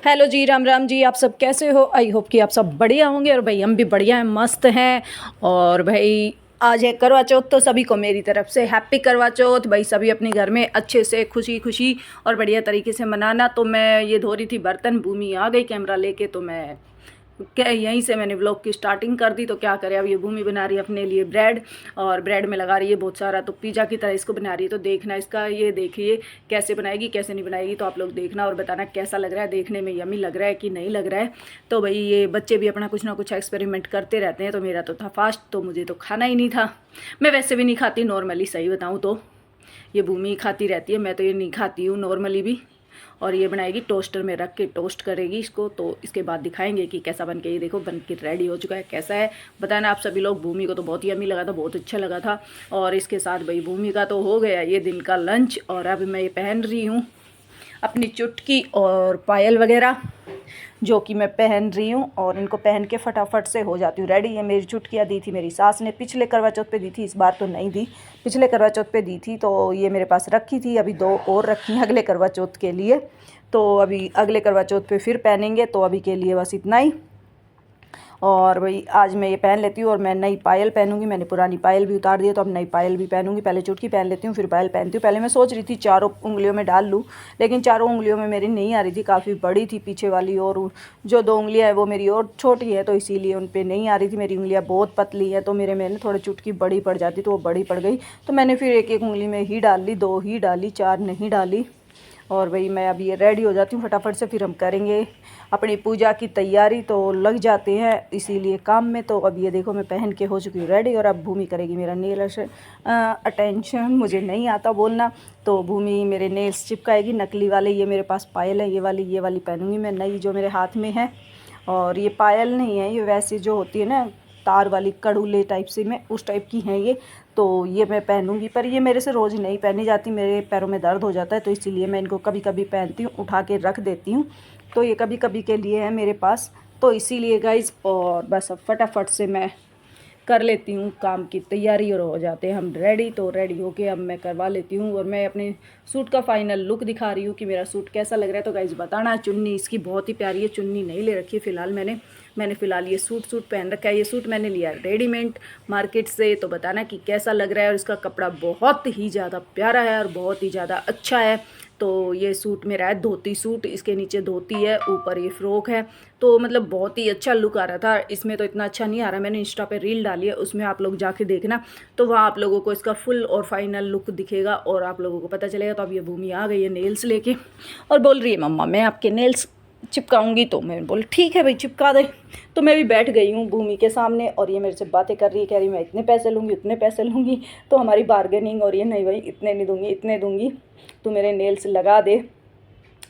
Hello जी, राम राम जी। आप सब कैसे हो? आई होप कि आप सब बढ़िया होंगे और भाई हम भी बढ़िया हैं, मस्त हैं। और भाई आज है करवा चौथ, तो सभी को मेरी तरफ से हैप्पी करवा चौथ। भाई सभी अपने घर में अच्छे से खुशी खुशी और बढ़िया तरीके से मनाना। तो मैं ये धो रही थी बर्तन, भूमि आ गई कैमरा लेके, तो मैं क्या यहीं से मैंने व्लॉग की स्टार्टिंग कर दी। तो क्या करें, अब ये भूमि बना रही है अपने लिए ब्रेड, और ब्रेड में लगा रही है बहुत सारा, तो पिज़्ज़ा की तरह इसको बना रही है। तो देखना इसका, ये देखिए कैसे बनाएगी कैसे नहीं बनाएगी, तो आप लोग देखना और बताना कैसा लग रहा है, देखने में यमी लग रहा है कि नहीं लग रहा है। तो भाई ये बच्चे भी अपना कुछ ना कुछ एक्सपेरिमेंट करते रहते हैं। तो मेरा तो था फास्ट, तो मुझे तो खाना ही नहीं था। मैं वैसे भी नहीं खाती नॉर्मली, सही बताऊँ तो ये भूमि खाती रहती है, मैं तो ये नहीं खाती हूँ नॉर्मली भी। और ये बनाएगी टोस्टर में रख के, टोस्ट करेगी इसको। तो इसके बाद दिखाएंगे कि कैसा बन के, ये देखो बन के रेडी हो चुका है। कैसा है बताना आप सभी लोग। भूमि को तो बहुत ही यम्मी लगा था, बहुत अच्छा लगा था। और इसके साथ भाई भूमि का तो हो गया ये दिन का लंच। और अब मैं ये पहन रही हूँ अपनी चुटकी और पायल वगैरह, जो कि मैं पहन रही हूँ। और इनको पहन के फटाफट से हो जाती हूँ रेडी। ये मेरी चुटकियाँ दी थी मेरी सास ने, पिछले करवा चौथ पे दी थी, इस बार तो नहीं दी। पिछले करवा चौथ पे दी थी, तो ये मेरे पास रखी थी। अभी 2 और रखी हैं अगले करवा चौथ के लिए। तो अभी अगले करवा चौथ पे फिर पहनेंगे। तो अभी के लिए बस इतना ही। और भाई आज मैं ये पहन लेती हूँ और मैं नई पायल पहनूंगी। मैंने पुरानी पायल भी उतार दी है, तो अब नई पायल भी पहनूंगी। पहले चुटकी पहन लेती हूँ, फिर पायल पहनती हूँ। पहले मैं सोच रही थी 4 उंगलियों में डाल लूँ, लेकिन 4 उंगलियों में मेरी नहीं आ रही थी, काफ़ी बड़ी थी पीछे वाली, और जो 2 उंगलियाँ हैं वो मेरी और छोटी है, तो इसीलिए उन पर नहीं आ रही थी। मेरी उंगलियाँ बहुत पतली हैं, तो मेरे में थोड़ी चुटकी बड़ी पड़ जाती, तो वो बड़ी पड़ गई। तो मैंने फिर एक उंगली में ही डाल ली, 2 ही डाली, 4 नहीं डाली। और भाई मैं अभी ये रेडी हो जाती हूँ फटाफट से, फिर हम करेंगे अपनी पूजा की तैयारी। तो लग जाते हैं इसीलिए काम में। तो अब ये देखो मैं पहन के हो चुकी हूँ रेडी, और अब भूमि करेगी मेरा नेल अटेंशन। मुझे नहीं आता बोलना, तो भूमि मेरे नेल्स चिपकाएगी नकली वाले। ये मेरे पास पायल है, ये वाली पहनूंगी मैं नई, जो मेरे हाथ में है। और ये पायल नहीं है, ये वैसी जो होती है ना तार वाली, कड़ूले टाइप से, में उस टाइप की हैं ये। तो ये मैं पहनूंगी, पर ये मेरे से रोज़ नहीं पहनी जाती, मेरे पैरों में दर्द हो जाता है, तो इसीलिए मैं इनको कभी कभी पहनती हूँ, उठा के रख देती हूँ। तो ये कभी कभी के लिए है मेरे पास, तो इसीलिए गाइज़। और बस अब फटाफट से मैं कर लेती हूँ काम की तैयारी और हो जाते हैं हम रेडी। तो रेडी होके अब मैं करवा लेती हूँ, और मैं अपने सूट का फाइनल लुक दिखा रही हूँ कि मेरा सूट कैसा लग रहा है। तो गाइज़ बताना। चुन्नी इसकी बहुत ही प्यारी है, चुन्नी नहीं ले रखी है फ़िलहाल मैंने फ़िलहाल ये सूट पहन रखा है। ये सूट मैंने लिया रेडीमेड मार्केट से। तो बताना कि कैसा लग रहा है। और इसका कपड़ा बहुत ही ज़्यादा प्यारा है और बहुत ही ज़्यादा अच्छा है। तो ये सूट मेरा है धोती सूट, इसके नीचे धोती है, ऊपर ये फ्रॉक है। तो मतलब बहुत ही अच्छा लुक आ रहा था। इसमें तो इतना अच्छा नहीं आ रहा, मैंने इंस्टा पे रील डाली है, उसमें आप लोग जाके देखना, तो वहाँ आप लोगों को इसका फुल और फाइनल लुक दिखेगा और आप लोगों को पता चलेगा। तो अब ये भूमि आ गई है नेल्स लेके, और बोल रही है मम्मा मैं आपके नेल्स चिपकाऊंगी। तो मैं बोल ठीक है भाई चिपका दे। तो मैं भी बैठ गई हूँ भूमि के सामने, और ये मेरे से बातें कर रही है, कह रही मैं इतने पैसे लूँगी उतने पैसे लूँगी। तो हमारी बार्गेनिंग हो रही है, नहीं भाई इतने नहीं दूँगी इतने दूँगी, तो मेरे नेल्स लगा दे।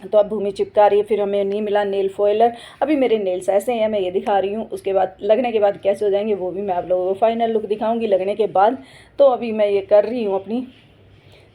तो अब भूमि चिपका रही है। फिर हमें नहीं मिला नेल फॉइलर। अभी मेरे नेल्स ऐसे हैं, मैं ये दिखा रही हूँ, उसके बाद लगने के बाद कैसे हो जाएंगे वो भी मैं आप लोगों को फाइनल लुक दिखाऊंगी लगने के बाद। तो अभी मैं ये कर रही हूँ अपनी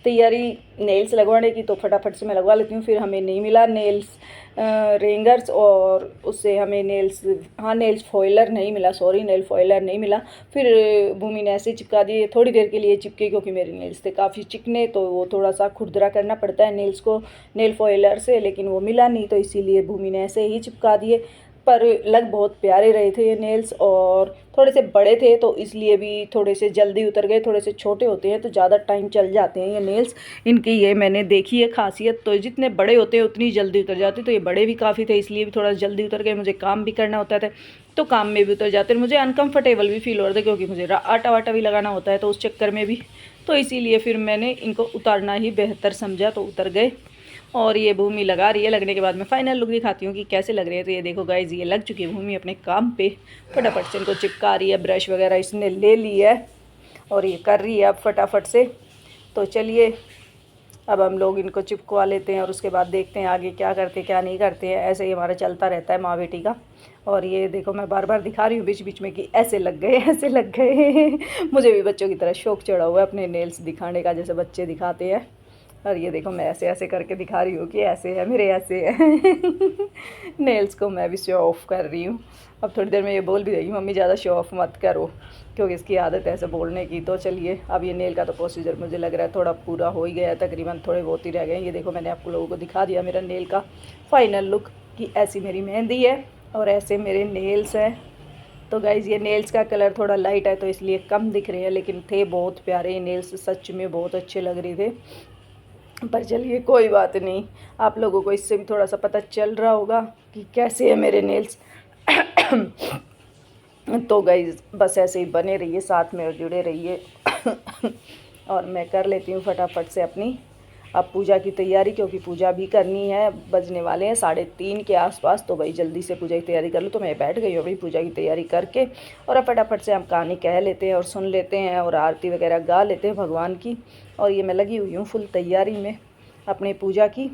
तैयारी नेल्स लगवाने की, तो फटाफट से मैं लगवा लेती हूँ। फिर हमें नहीं मिला नेल्स रिंगर्स, और उससे हमें नेल्स फॉइलर नहीं मिला, सॉरी नेल फॉइलर नहीं मिला। फिर भूमि ने ऐसे चिपका दिए, थोड़ी देर के लिए चिपके, क्योंकि मेरे नेल्स थे काफ़ी चिकने, तो वो थोड़ा सा खुरदरा करना पड़ता है नेल्स को नेल फॉइलर से, लेकिन वो मिला नहीं, तो इसीलिए भूमि ने ऐसे ही चिपका दिए। पर लग बहुत प्यारे रहे थे ये नेल्स, और थोड़े से बड़े थे, तो इसलिए भी थोड़े से जल्दी उतर गए। थोड़े से छोटे होते हैं तो ज़्यादा टाइम चल जाते हैं ये नेल्स, इनकी ये मैंने देखी है खासियत। तो जितने बड़े होते हैं उतनी जल्दी उतर जाते, तो ये बड़े भी काफ़ी थे, इसलिए भी थोड़ा जल्दी उतर गए। मुझे काम भी करना होता था, तो काम में भी उतर जाते, मुझे अनकम्फर्टेबल भी फील हो रहा था, क्योंकि मुझे आटा वाटा भी लगाना होता है, तो उस चक्कर में भी, तो इसीलिए फिर मैंने इनको उतारना ही बेहतर समझा, तो उतर गए। और ये भूमि लगा रही है, लगने के बाद मैं फाइनल लुक दिखाती हूँ कि कैसे लग रहे हैं। तो ये देखो गाइज, ये लग चुकी है भूमि अपने काम पे, फटाफट से इनको चिपका रही है, ब्रश वगैरह इसने ले ली है, और ये कर रही है अब फटाफट से। तो चलिए अब हम लोग इनको चिपकवा लेते हैं, और उसके बाद देखते हैं आगे क्या करते क्या नहीं करते हैं। ऐसे ही हमारा चलता रहता है माँ बेटी का। और ये देखो मैं बार बार दिखा रही हूँ बीच बीच में कि ऐसे लग गए ऐसे लग गए मुझे भी बच्चों की तरह शौक चढ़ा हुआ है अपने नेल्स दिखाने का, जैसे बच्चे दिखाते हैं। और ये देखो मैं ऐसे ऐसे करके दिखा रही हूँ कि ऐसे है मेरे, ऐसे है नेल्स को मैं भी शो ऑफ कर रही हूँ। अब थोड़ी देर में ये बोल भी रही हूँ मम्मी ज़्यादा शो ऑफ मत करो, क्योंकि इसकी आदत है ऐसे बोलने की। तो चलिए अब ये नेल का तो प्रोसीजर मुझे लग रहा है थोड़ा पूरा हो ही गया है, तकरीबन थोड़े बहुत ही रह गए। ये देखो मैंने आपको लोगों को दिखा दिया मेरा नेल का फाइनल लुक। कि ऐसी मेरी मेहंदी है और ऐसे मेरे नेल्स हैं। तो गाइज़ ये नेल्स का कलर थोड़ा लाइट है तो इसलिए कम दिख रहे हैं, लेकिन थे बहुत प्यारे ये नेल्स, सच में बहुत अच्छे लग रहे थे। पर चलिए कोई बात नहीं, आप लोगों को इससे भी थोड़ा सा पता चल रहा होगा कि कैसे है मेरे नेल्स। तो गाइज़ बस ऐसे ही बने रहिए साथ में और जुड़े रहिए। और मैं कर लेती हूँ फटाफट से अपनी अब पूजा की तैयारी, क्योंकि पूजा भी करनी है। बजने वाले हैं 3:30 के आसपास, तो भाई जल्दी से पूजा की तैयारी कर लो। तो मैं बैठ गई हूँ अभी पूजा की तैयारी करके, और अब फटाफट से हम कहानी कह लेते हैं और सुन लेते हैं और आरती वगैरह गा लेते हैं भगवान की। और ये मैं लगी हुई हूँ फुल तैयारी में अपने पूजा की।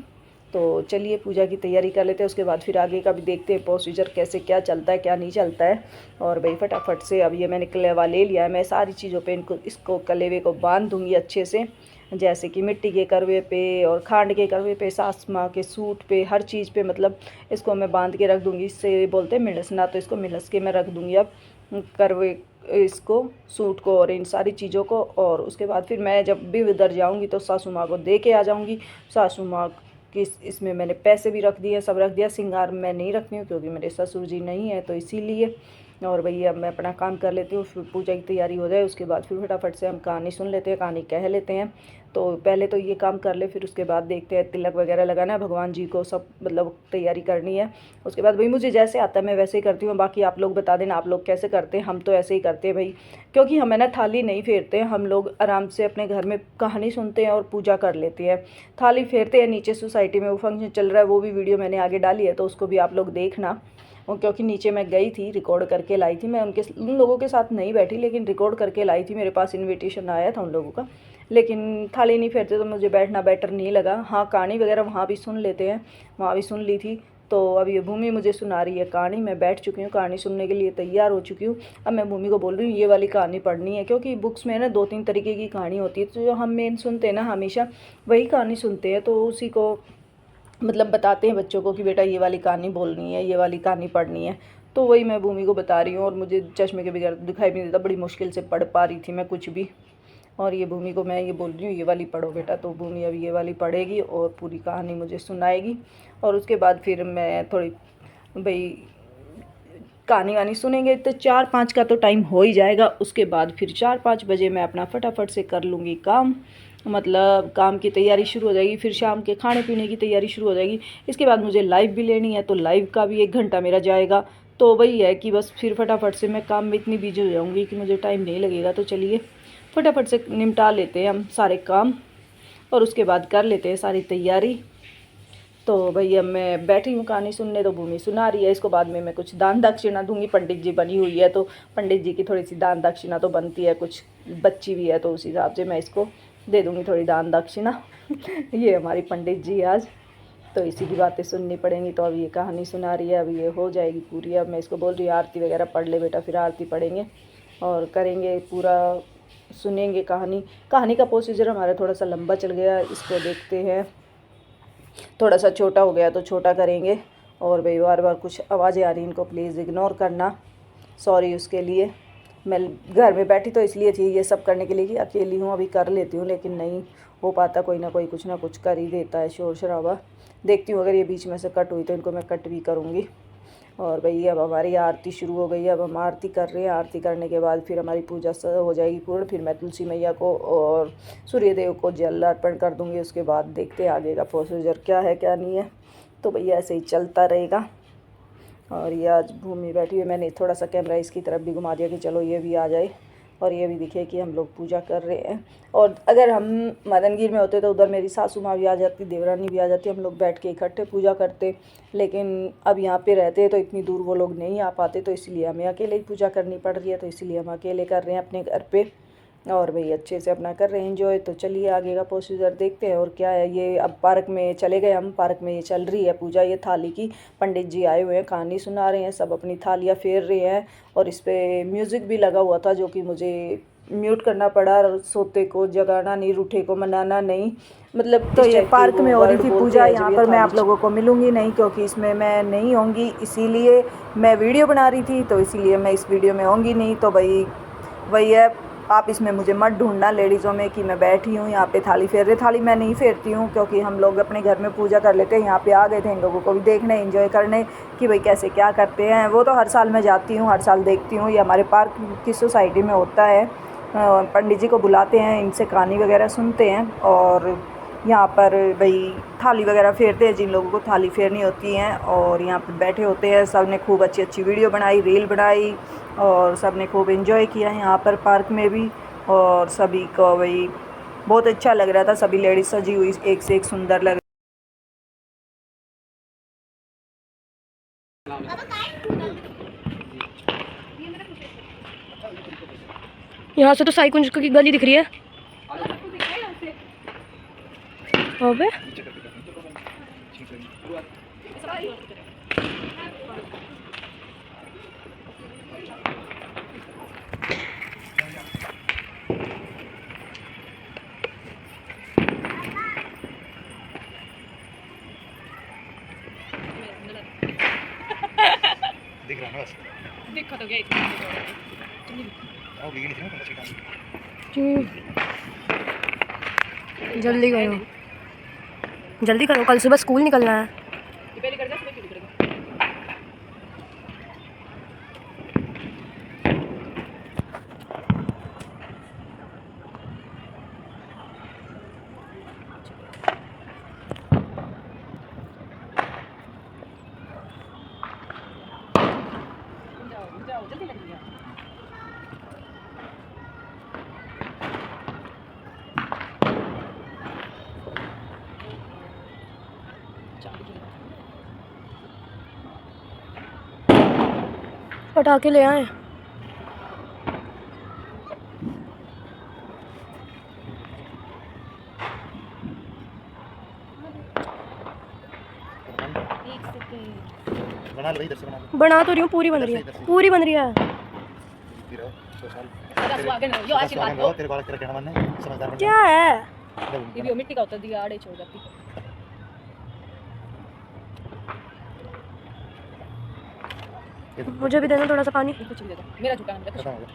तो चलिए पूजा की तैयारी कर लेते हैं, उसके बाद फिर आगे का भी देखते हैं प्रोसीजर कैसे क्या चलता है क्या नहीं चलता है। और भाई फटाफट से अब ये मैंने कलेवा ले लिया है, मैं सारी चीज़ों पे इसको कलेवे को बांध दूँगी अच्छे से, जैसे कि मिट्टी के करवे पे और खांड के करवे पे, सास माँ के सूट पे, हर चीज़ पे मतलब इसको मैं बांध के रख दूँगी। इससे बोलते हैं मिलसना, तो इसको मिलस के मैं रख दूँगी अब करवे इसको, सूट को और इन सारी चीज़ों को। और उसके बाद फिर मैं जब भी उधर जाऊँगी तो सासू माँ को दे के आ जाऊँगी। सासू माँ कि इसमें मैंने पैसे भी रख दिए, सब रख दिया। सिंगार मैं नहीं रखती हूँ क्योंकि मेरे ससुर जी नहीं है, तो इसीलिए। और भैया मैं अपना काम कर लेती हूँ, फिर पूजा की तैयारी हो जाए उसके बाद फिर फटाफट से हम कहानी सुन लेते हैं, कहानी कह लेते हैं। तो पहले तो ये काम कर ले, फिर उसके बाद देखते हैं तिलक वगैरह लगाना है भगवान जी को, सब मतलब तैयारी करनी है। उसके बाद भाई मुझे जैसे आता है मैं वैसे ही करती हूँ, बाकी आप लोग बता देना आप लोग कैसे करते हैं। हम तो ऐसे ही करते हैं भाई, क्योंकि हमें ना थाली नहीं फेरते हैं, हम लोग आराम से अपने घर में कहानी सुनते हैं और पूजा कर लेते हैं। थाली फेरते हैं नीचे सोसाइटी में, वो फंक्शन चल रहा है, वो भी वीडियो मैंने आगे डाली है तो उसको भी आप लोग देखना। और क्योंकि नीचे मैं गई थी, रिकॉर्ड करके लाई थी, मैं उन लोगों के साथ नहीं बैठी लेकिन रिकॉर्ड करके लाई थी, मेरे पास इनविटेशन आया था उन लोगों का। लेकिन थाली नहीं फेरते तो मुझे बैठना बेटर नहीं लगा। हाँ कहानी वगैरह वहाँ भी सुन लेते हैं, वहाँ भी सुन ली थी। तो अब ये भूमि मुझे सुना रही है कहानी, मैं बैठ चुकी हूँ कहानी सुनने के लिए, तैयार हो चुकी हूँ। अब मैं भूमि को बोल रही हूँ ये वाली कहानी पढ़नी है, क्योंकि बुक्स में ना 2-3 तरीके की कहानी होती है, तो जो हम मेन सुनते हैं ना हमेशा वही कहानी सुनते हैं, तो उसी को मतलब बताते हैं बच्चों को कि बेटा ये वाली कहानी बोलनी है, ये वाली कहानी पढ़नी है। तो वही मैं भूमि को बता रही हूँ, और मुझे चश्मे के बगैर दिखाई भी नहीं देता, बड़ी मुश्किल से पढ़ पा रही थी मैं कुछ भी। और ये भूमि को मैं ये बोल रही हूँ ये वाली पढ़ो बेटा, तो भूमि अब ये वाली पढ़ेगी और पूरी कहानी मुझे सुनाएगी। और उसके बाद फिर मैं थोड़ी भाई कहानी वानी सुनेंगे तो 4-5 का तो टाइम हो ही जाएगा। उसके बाद फिर 4-5 बजे मैं अपना फटाफट से कर लूँगी काम, मतलब काम की तैयारी शुरू हो जाएगी, फिर शाम के खाने पीने की तैयारी शुरू हो जाएगी। इसके बाद मुझे लाइव भी लेनी है, तो लाइव का भी 1 घंटा मेरा जाएगा। तो वही है कि बस फिर फटाफट से मैं काम में इतनी बिजी हो जाऊँगी कि मुझे टाइम नहीं लगेगा। तो चलिए फटाफट से निपटा लेते हैं हम सारे काम, और उसके बाद कर लेते हैं सारी तैयारी। तो भैया मैं बैठी हूँ कहानी सुनने, तो भूमि सुना रही है। इसको बाद में मैं कुछ दान दक्षिणा दूंगी, पंडित जी बनी हुई है तो पंडित जी की थोड़ी सी दान दक्षिणा तो बनती है, कुछ बच्ची भी है तो उस हिसाब से मैं इसको दे दूँगी थोड़ी दान दक्षिणा। ये हमारी पंडित जी आज, तो इसी की बातें सुननी पड़ेंगी। तो अब ये कहानी सुना रही है, अब ये हो जाएगी पूरी। अब मैं इसको बोल रही हूँ आरती वगैरह पढ़ ले बेटा, फिर आरती पढ़ेंगे और करेंगे पूरा, सुनेंगे कहानी। कहानी का प्रोसीजर हमारा थोड़ा सा लंबा चल गया, इसको देखते हैं। थोड़ा सा छोटा हो गया तो छोटा करेंगे। और भाई बार बार कुछ आवाज़ें आ रही इनको प्लीज़ इग्नोर करना, सॉरी उसके लिए। मैं घर में बैठी तो इसलिए थी ये सब करने के लिए कि अकेली हूँ, अभी कर लेती हूँ, लेकिन नहीं हो पाता, कोई ना कोई कुछ ना कुछ कर ही देता है शोर शराबा। देखती हूँ अगर ये बीच में से कट हुई तो इनको मैं कट भी करूँगी। और भाई अब हमारी आरती शुरू हो गई है, अब हम आरती कर रहे हैं। आरती करने के बाद फिर हमारी पूजा हो जाएगी पूर्ण, फिर मैं तुलसी मैया को और सूर्यदेव को जल अर्पण कर दूँगी। उसके बाद देखते हैं आगे का प्रोसीजर क्या है क्या नहीं है। तो भैया ऐसे ही चलता रहेगा। और ये आज भूमि बैठी हुई, मैंने थोड़ा सा कैमरा इसकी तरफ भी घुमा दिया कि चलो ये भी आ जाए और ये भी दिखे कि हम लोग पूजा कर रहे हैं। और अगर हम मदनगिर में होते तो उधर मेरी सासू माँ भी आ जाती, देवरानी भी आ जाती, हम लोग बैठ के इकट्ठे पूजा करते। लेकिन अब यहाँ पे रहते हैं तो इतनी दूर वो लोग नहीं आ पाते, तो इसलिए हमें अकेले ही पूजा करनी पड़ रही है। तो इसलिए हम अकेले कर रहे हैं अपने घर पे, और भाई अच्छे से अपना कर रहे हैं एंजॉय। तो चलिए आगे का प्रोसीजर देखते हैं और क्या है। ये अब पार्क में चले गए हम, पार्क में ये चल रही है पूजा, ये थाली की। पंडित जी आए हुए हैं, कहानी सुना रहे हैं, सब अपनी थालियाँ फेर रहे हैं। और इस पर म्यूज़िक भी लगा हुआ था जो कि मुझे म्यूट करना पड़ा। सोते को जगाना नहीं, रूठे को मनाना नहीं, मतलब तो ये पार्क में हो रही थी पूजा। यहाँ पर मैं आप लोगों को मिलूंगी नहीं क्योंकि इसमें मैं नहीं होंगी, इसीलिए मैं वीडियो बना रही थी, तो इसीलिए मैं इस वीडियो में होंगी नहीं। तो भाई वही है, आप इसमें मुझे मत ढूंढना लेडीज़ों में कि मैं बैठी हूँ यहाँ पे थाली फेर रहे। थाली मैं नहीं फेरती हूँ क्योंकि हम लोग अपने घर में पूजा कर लेते हैं। यहाँ पे आ गए थे इन लोगों को भी देखने, एंजॉय करने कि भाई कैसे क्या करते हैं। वो तो हर साल मैं जाती हूँ, हर साल देखती हूँ। ये हमारे पार्क की सोसाइटी में होता है। पंडित जी को बुलाते हैं, इनसे कहानी वगैरह सुनते हैं और यहाँ पर भाई थाली वगैरह फेरते हैं जिन लोगों को थाली फेरनी होती हैं। और यहाँ पर बैठे होते हैं, सब ने खूब अच्छी अच्छी वीडियो बनाई, रील बनाई और सब ने खूब एंजॉय किया यहाँ पर पार्क में भी। और सभी को भाई बहुत अच्छा लग रहा था, सभी लेडीज़ सजी हुई एक से एक सुंदर लग। यहाँ से तो साई कुंज की गली दिख रही है। अबे दिख रहा है बस। देखा तो गया और भी नहीं था जल्दी करो, जल्दी करो, कल सुबह स्कूल निकलना है। पटाखे ले आए। बना लो भाई, इधर से बना लो। बना तो रही हूँ, पूरी बन रही है, पूरी बन रही है। फिर आओ, 100 साल यो आशीर्वाद दो। तेरे बालक तेरा कहना मानना है, समझदार बन क्या है? ये भी मिट्टी का होता दिया आड़े छोड़ जाती। मुझे भी देना थोड़ा सा पानी। कुछ भी दे दो, मेरा झूठा नंबर खत्म हो गया।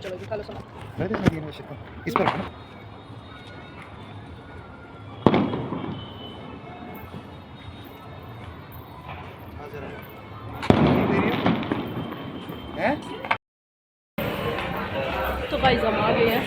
चलो जी खा लो सुना। मैं तो समझ नहीं सकता इस पर ना। हैं? तो गाइस हम आ गए हैं